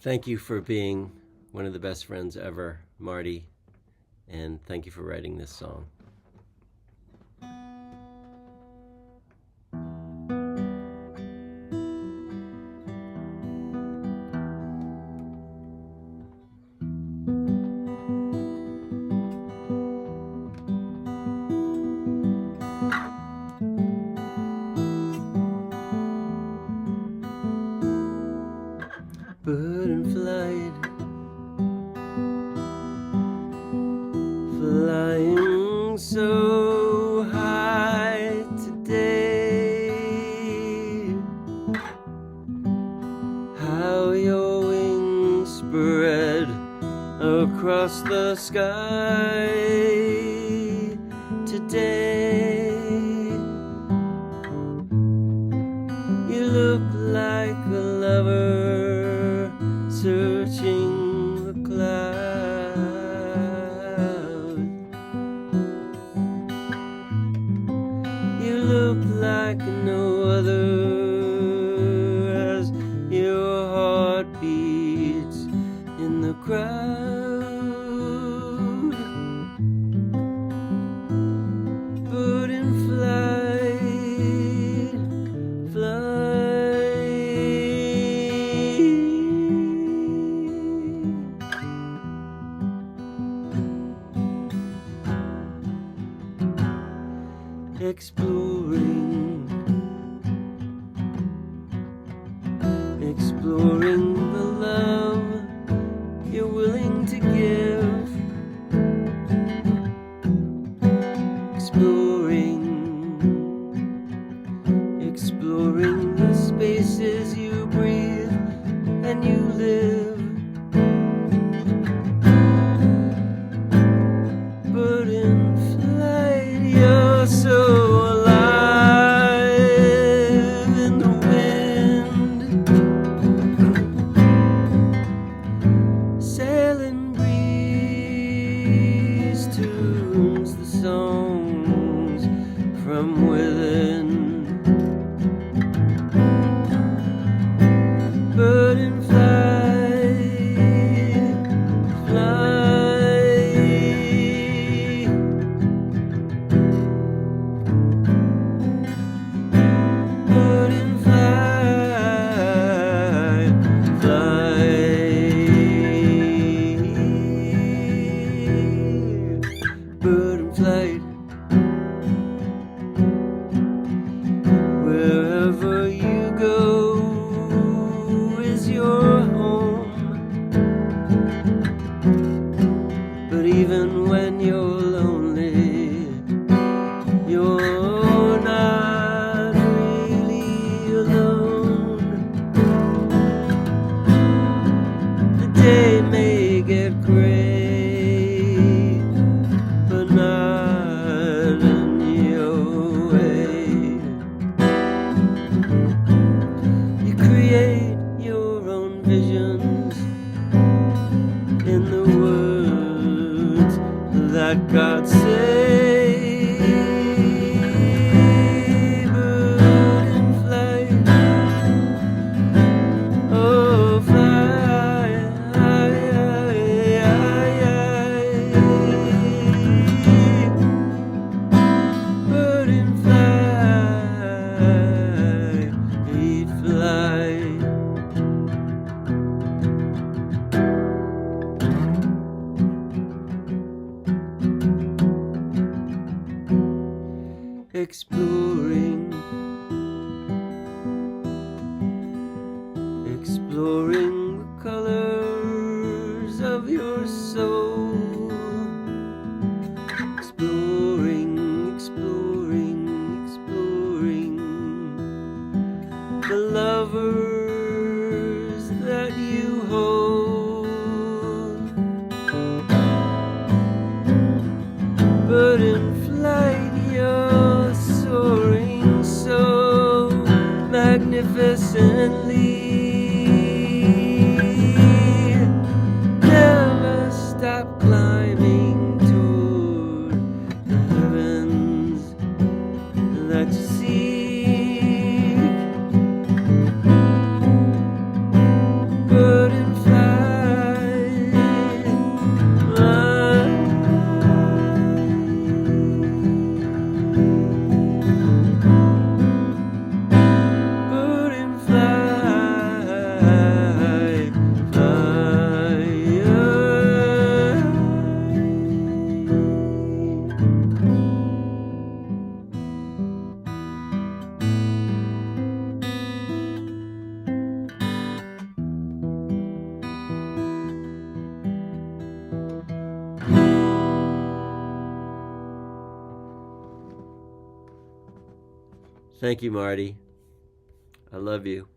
Thank you for being one of the best friends ever, Marty, and thank you for writing this song. Bird in flight, flying so high today. How your wings spread across the sky today. You look like a lover searching the clouds. You look like no other as your heart beats in the crowd. Bird in flight, fly. Exploring the love you're willing to give. Exploring the spaces you breathe and you live. But in flight, you're so from within. Bird in flight, fly. Bird in flight, fly. Bird in flight. Wherever you go is your home. But even when you're lonely, you're not really alone. The day may get gray, but not in your way. Create your own visions in the words that God say. Bird in flight, oh fly, bird in flight, fly. Exploring the colors of your soul. Exploring the lovers that you hold. But in flight you're soaring so magnificently. Never stop climbing toward the heavens that you seek. Bird in flight. Thank you, Marty. I love you.